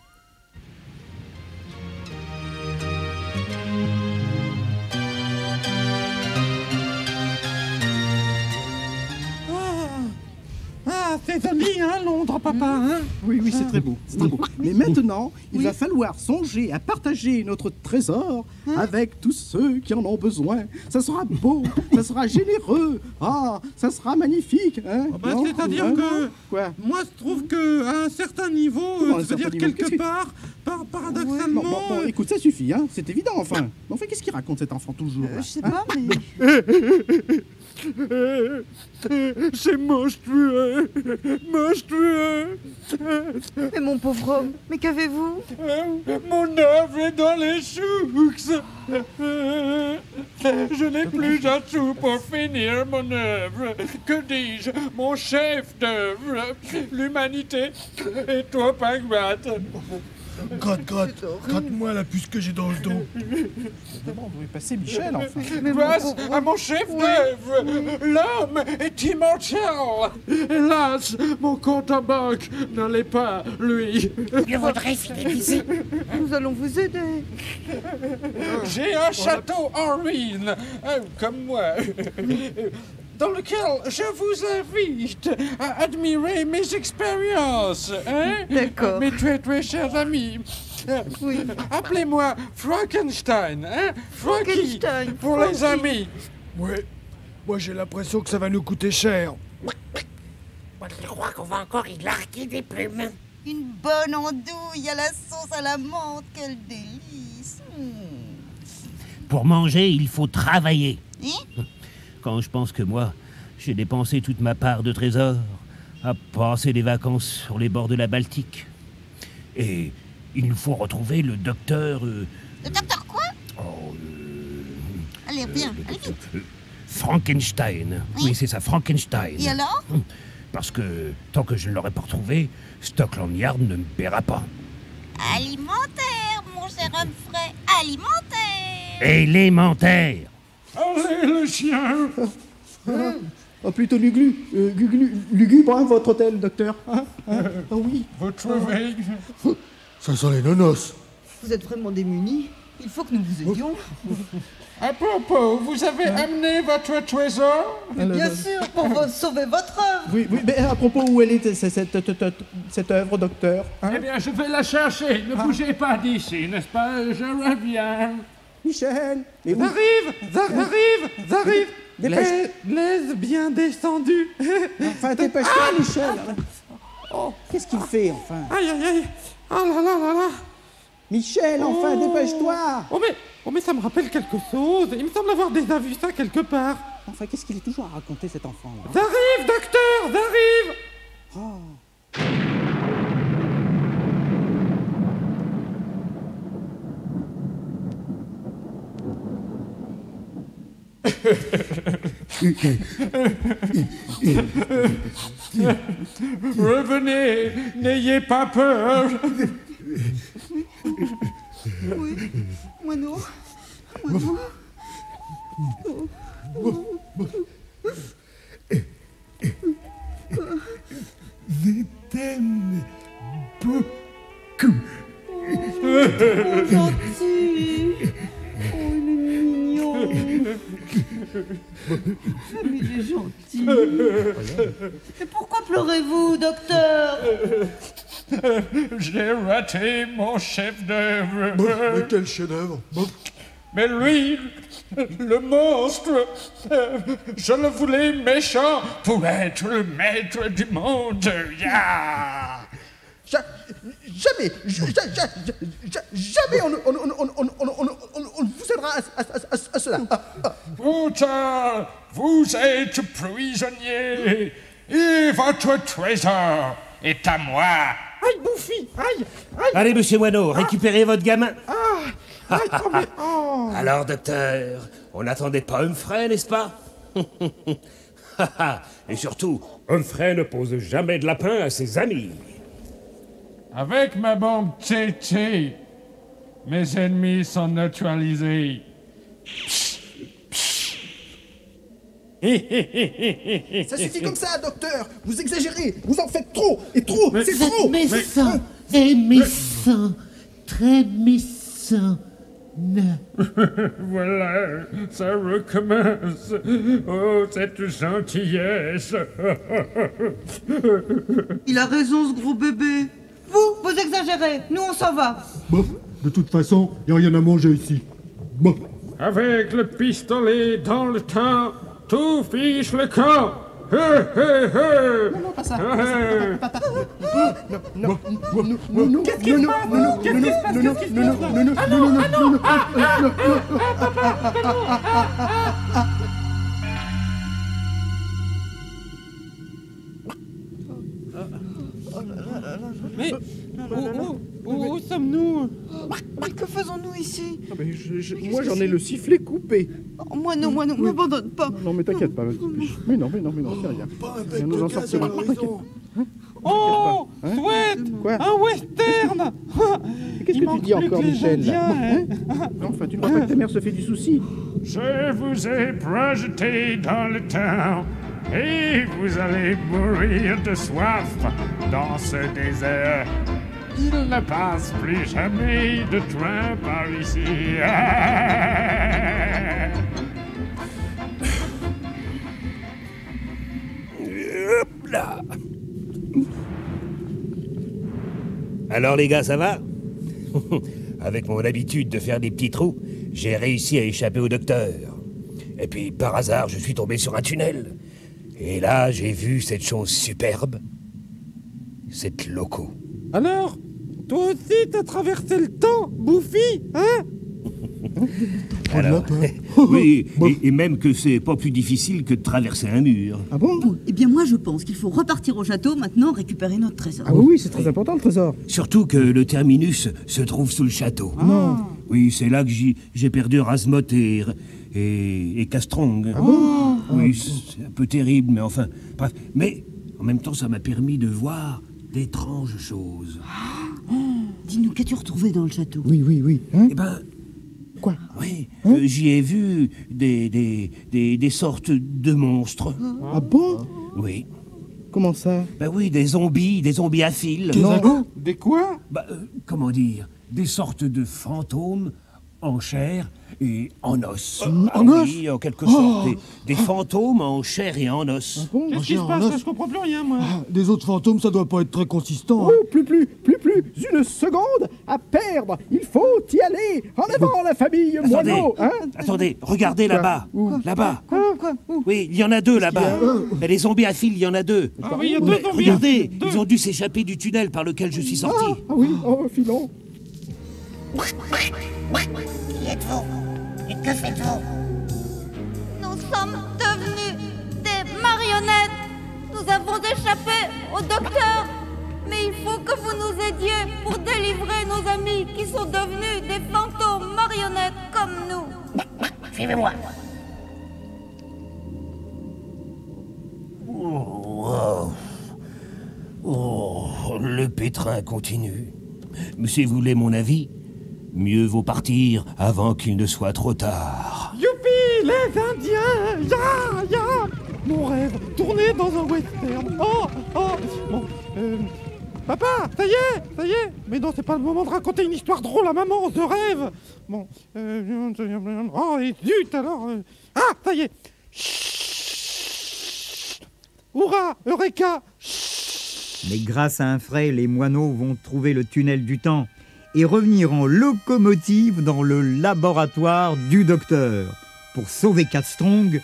C'est joli, hein, Londres, papa, hein? Oui, c'est très beau. C'est très beau. Mais maintenant, il va falloir songer à partager notre trésor avec tous ceux qui en ont besoin. Ça sera beau, ça sera généreux. Ah, ça sera magnifique. Hein? C'est-à-dire que... Quoi? Moi, je trouve qu'à un certain niveau, c'est-à-dire quelque part, paradoxalement... Bon, écoute, ça suffit, hein. C'est évident, enfin. Mais enfin, qu'est-ce qu'il raconte cet enfant toujours là, Je sais hein? pas, mais... C'est monstrueux. Monstrueux. Mais mon pauvre homme, mais qu'avez-vous? Mon œuvre est dans les souks. Je n'ai plus un sou pour finir mon œuvre. Que dis-je? Mon chef d'œuvre. L'humanité est trop ingrate. Gratte-moi la puce que j'ai dans le dos. D'abord, on devait passer Michel, enfin. Grâce à mon chef d'œuvre, l'homme est immortel. Hélas, mon compte en banque ne l'est pas, lui. Il vaudrait filer d'ici. Nous allons vous aider. J'ai un château en ruine, comme moi, dans lequel je vous invite à admirer mes expériences, hein? D'accord. Mes très très chers amis. Oui. Appelez-moi Frankenstein, hein? Frankie, Frankenstein, pour les amis. Ouais. Moi, j'ai l'impression que ça va nous coûter cher. Moi, je crois qu'on va encore y larguer des plumes. Une bonne andouille à la sauce à la menthe, quel délice. Pour manger, il faut travailler. Hein? Quand je pense que moi, j'ai dépensé toute ma part de trésors à passer des vacances sur les bords de la Baltique. Et il nous faut retrouver le docteur... Le docteur quoi? Allez, viens, allez vite. Frankenstein. Oui, c'est ça, Frankenstein. Et alors? Parce que tant que je ne l'aurai pas retrouvé, Stockland Yard ne me paiera pas. Alimentaire, mon cher Humphrey, alimentaire. Élémentaire. Allez, le chien. Oh, plutôt lugubre, hein, votre hôtel, docteur. Hein? Ah oui. Vous trouvez? Ça sent les nonos. Vous êtes vraiment démunis. Il faut que nous vous aidions. À propos, vous avez amené votre trésor? Bien sûr, pour sauver votre œuvre. Oui, mais à propos, où elle est cette œuvre, docteur, hein? Eh bien, je vais la chercher. Ne bougez pas d'ici, n'est-ce pas? Je reviens. Michel, mais où? J'arrive. Dépêche. Laisse bien descendu. Enfin, dépêche-toi, Michel. Oh, qu'est-ce qu'il fait, enfin? Aïe. Oh là. Michel, enfin, dépêche-toi. Oh mais ça me rappelle quelque chose. Il me semble avoir déjà vu ça quelque part. Enfin, qu'est-ce qu'il est toujours à raconter, cet enfant-là? J'arrive, docteur, j'arrive. Oh. Revenez, n'ayez pas peur. Oui, moi non. Je t'aime beaucoup. Trop gentil. Oh, il est mignon. Mais il est gentil. Et pourquoi pleurez-vous, docteur? J'ai raté mon chef d'œuvre. Mais quel chef-d'œuvre? Mais lui, le monstre, je le voulais méchant pour être le maître du monde. Yeah. Jamais on ne vous aidera à cela. Pourtant, vous êtes prisonnier et votre trésor est à moi. Aïe, Bouffi, aïe. Allez, monsieur Wano, récupérez votre gamin. Alors, docteur, on n'attendait pas Humphrey, n'est-ce pas? Et surtout, Humphrey ne pose jamais de lapin à ses amis. Avec ma bombe TT, mes ennemis sont neutralisés. Ça suffit comme ça, docteur. Vous exagérez, vous en faites trop, et trop, c'est trop. Méchant, et méchant, très méchant. Voilà, ça recommence. Oh, cette gentillesse. Il a raison, ce gros bébé. Vous exagérez. Nous, on s'en va. Bof, de toute façon, il n'y a rien à manger ici. Bof. Avec le pistolet dans le temps, tout fiche le camp. Non, pas ça. Non. Qu'est-ce qui se passe? Qu'est-ce qui se passe? Non. Mais où sommes-nous? Mais que faisons-nous ici? Moi, j'en ai le sifflet coupé. Oh, moi non, m'abandonne pas. Non, mais t'inquiète pas. Mais non, c'est rien. On nous en sortira. T'inquiète. Oh, Sweat, quoi? Un western. Qu'est-ce que tu dis encore, Michel? Enfin, tu ne crois pas que ta mère se fait du souci? Je vous ai projeté dans le temps et vous allez mourir de soif dans ce désert. Il ne passe plus jamais de train par ici. Hop là. Alors les gars, ça va? Avec mon habitude de faire des petits trous, j'ai réussi à échapper au docteur. Et puis, par hasard, je suis tombé sur un tunnel. Et là, j'ai vu cette chose superbe. Cette loco. Alors, toi aussi, t'as traversé le temps, Bouffi, hein? Alors, oui, et même que c'est pas plus difficile que de traverser un mur. Ah bon? Eh bien, moi, je pense qu'il faut repartir au château maintenant, récupérer notre trésor. Ah oui, c'est très important, le trésor. Surtout que le terminus se trouve sous le château. Non. Oui, c'est là que j'ai perdu Razmoth et Castrong. Ah bon? Oui, c'est un peu terrible, mais enfin, bref. Mais en même temps, ça m'a permis de voir d'étranges choses. Dis-nous, qu'as-tu retrouvé dans le château? Oui. Hein? Eh ben... Quoi? Oui, j'y ai vu des sortes de monstres. Ah bon? Oui. Comment ça? Ben oui, des zombies à fil. Des quoi? Comment dire? Des sortes de fantômes en chair et en os. En os? Oui, en quelque sorte. Des fantômes en chair et en os. Ah bon? Qu'est-ce qui se passe? Je comprends plus rien, moi. Des autres fantômes, ça doit pas être très consistant. Oh, plus une seconde à perdre. Il faut y aller. En avant, la famille Moineau. Hein? Attendez, regardez là-bas. Là-bas. Quoi? Oui, il y en a deux là-bas. Mais les zombies à fil, il y en a deux. Ah oui, il y a deux zombies. Regardez, ils ont dû s'échapper du tunnel par lequel je suis sorti. Ah oui, filons. Qui êtes-vous? Et que faites-vous? Nous sommes devenus des marionnettes. Nous avons échappé au docteur. Mais il faut que vous nous aidiez pour délivrer nos amis qui sont devenus des fantômes marionnettes comme nous. Suivez-moi. Le pétrin continue. Mais si vous voulez mon avis, mieux vaut partir avant qu'il ne soit trop tard. Youpi, les Indiens! Ya! Mon rêve, tourner dans un western. Bon, papa, ça y est. Mais non, c'est pas le moment de raconter une histoire drôle à maman, de rêve. Bon, oh, et zut, alors... Ah, ça y est. Chut. Hurrah, Eureka. Mais grâce à un frais, les moineaux vont trouver le tunnel du temps et revenir en locomotive dans le laboratoire du docteur pour sauver Castrong,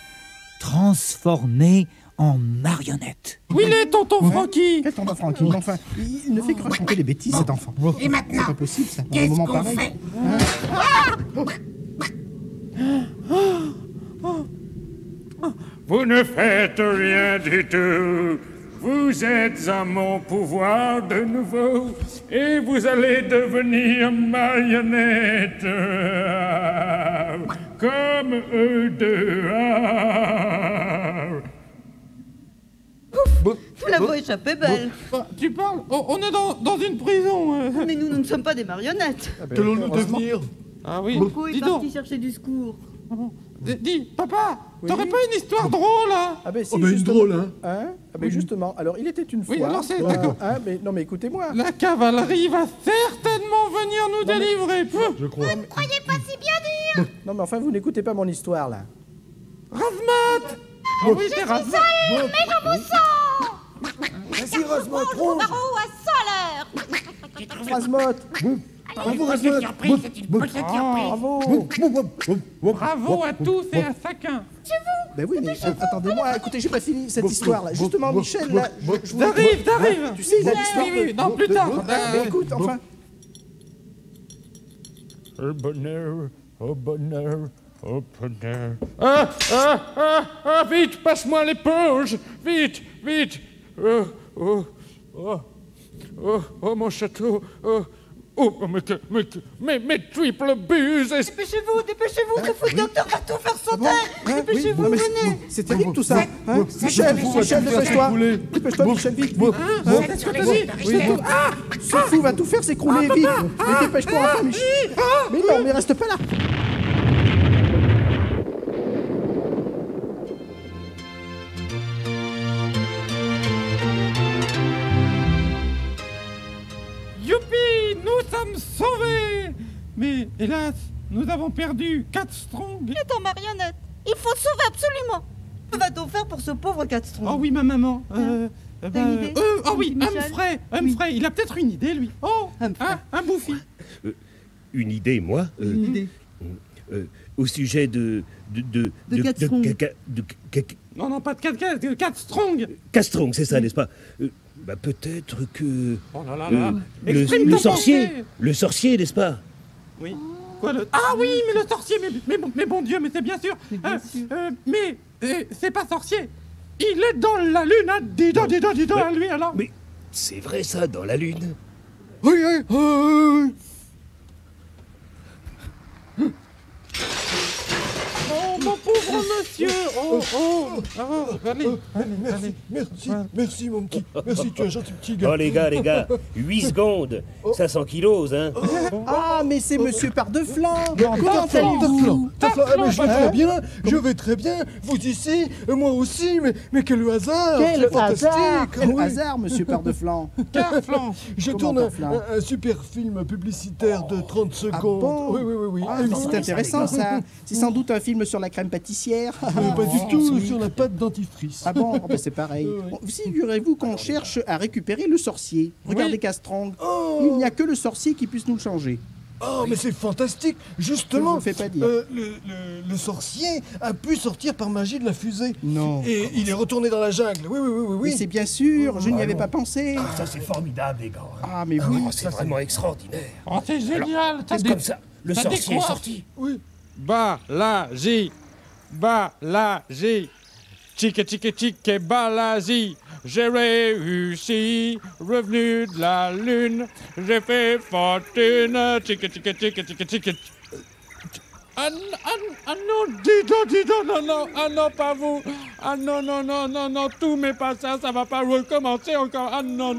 transformé en marionnette. Où il est, tonton Francky? Quel tonton Francky? Enfin, il ne fait que raconter des bêtises, cet enfant. Et maintenant, c'est pas possible, ça, dans un qu'est-ce moment qu'on pareil. fait? Vous ne faites rien du tout. Vous êtes à mon pouvoir de nouveau et vous allez devenir marionnettes comme eux deux. Vous l'avez échappé, belle. Tu parles? On est dans une prison. Mais nous ne sommes pas des marionnettes. Qu'allons-nous devenir? Ah oui, Pourquoi est dis donc. parti chercher du secours? Dis, papa, t'aurais pas une histoire drôle, hein? Ah ben si, une drôle, hein? Ah ben justement, alors il était une fois... Oui, alors c'est... D'accord. Mais non, mais écoutez-moi. La cavalerie va certainement venir nous délivrer. Je crois. Vous ne croyez pas si bien dire. Non, mais enfin, vous n'écoutez pas mon histoire, là. Razmoth! Oui, c'est Razmoth. Mais je vous sens. Vas-y, Razmoth, ronge. Barreau à 100 l'heure. Razmoth. Bravo, Razmoth. C'est une petite surprise. Bravo. Bravo à tous et à chacun. C'est vous. Ben oui, mais attendez-moi, écoutez, j'ai pas fini cette histoire là. Justement, Michel, là. T'arrives. Tu sais, il a l'histoire. Oui, non, plus tard. Mais écoute, enfin. Au bonheur, au bonheur, au bonheur. Vite, passe-moi l'éponge. Vite, vite. Oh, mon château. Mais triple buse. Dépêchez-vous, le fou docteur va tout faire sauter. Dépêchez-vous, venez. C'est terrible tout ça. Michel, dépêche-toi. Dépêche-toi, Michel, vite. Qu'est-ce que t'as dit? Ce fou va tout faire s'écrouler, vite. Mais dépêche-toi, enfin, Michel. Mais non, mais reste pas là. Youpi, nous sommes sauvés. Mais hélas, nous avons perdu Cat Strong. Il est en marionnette. Il faut le sauver absolument. Que va-t-on faire pour ce pauvre Cat Strong? Oh oui, ma maman. T'as une idée? Oh oui, Michel? Humphrey, il a peut-être une idée, lui. Oh, un bouffi. Une idée, moi Une idée. Au sujet de Cat Strong. Non, pas de Cat Strong. Cat Strong, c'est ça, n'est-ce pas? Bah peut-être que... Oh là là là. Le sorcier, n'est-ce pas? Oui. Quoi, Ah oui, mais le sorcier, mais bon Dieu, mais c'est bien sûr. Mais c'est pas sorcier. Il est dans la lune, hein. Dis donc, lui, alors. Mais c'est vrai ça, dans la lune. Oui. Oh, mon pauvre monsieur. Allez. Merci, mon petit. Merci, tu es un gentil petit gars. Oh, les gars, 8 secondes. 500 kilos, hein. Ah, mais c'est Monsieur Pardeflanc. Comment allez-vous? Mais je vais très bien. Vous ici, moi aussi, mais quel hasard. Quel fantastique. Quel hasard, Monsieur Pardeflanc. Je tourne un super film publicitaire de 30 secondes. Bon Oui. Ah, mais c'est intéressant, ça. C'est sans doute un film sur la crème pâtissière. Pas du tout, sur la pâte dentifrice. Ah bon, c'est pareil. Bon, figurez-vous qu'on cherche à récupérer le sorcier. Regardez Castrong. Il n'y a que le sorcier qui puisse nous le changer. Oh, mais c'est fantastique. Justement, fais pas dire. Le sorcier a pu sortir par magie de la fusée. Non. Et il est retourné dans la jungle. Oui. Mais c'est bien sûr, je n'y avais pas pensé. Ça, c'est formidable, les gars. Ah, mais oui. C'est vraiment extraordinaire. Oh, c'est génial. C'est comme ça. Le sorcier est sorti. Oui. Balaji, tchike, balaji. J'ai réussi, revenu de la lune, j'ai fait fortune, tchike. Ah non, dis donc, non, pas vous. Ah non, tout mais pas ça va pas recommencer encore. Ah non,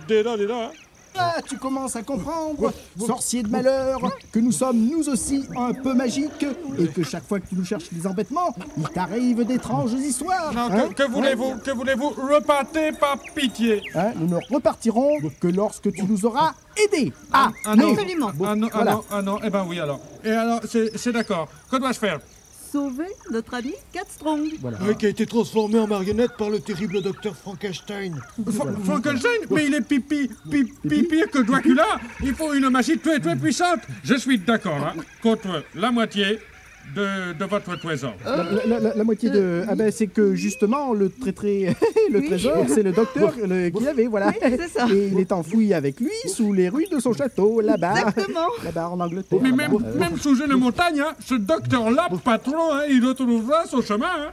dis donc. Ah, tu commences à comprendre, sorcier de malheur, que nous sommes nous aussi un peu magiques et que chaque fois que tu nous cherches des embêtements, il t'arrive d'étranges histoires. Non, que voulez-vous, repartez par pitié. Nous ne repartirons que lorsque tu nous auras aidés. Absolument. Ah non, eh ben oui alors. Et alors, c'est d'accord. Que dois-je faire? Sauver notre ami Cat Strong. Qui a été transformé en marionnette par le terrible docteur Frankenstein. Frankenstein? Mais il est pire que Dracula. Il faut une magie très puissante. Je suis d'accord, là, contre la moitié de votre trésor. La moitié de... Ah ben c'est que justement le trésor, c'est le docteur qui l'avait, voilà. C'est ça. Et il est enfoui avec lui sous les rues de son château, là-bas. Exactement. Là-bas en Angleterre. Mais même sous une montagne, hein, ce docteur-là, patron, hein, il retrouvera son chemin. Hein.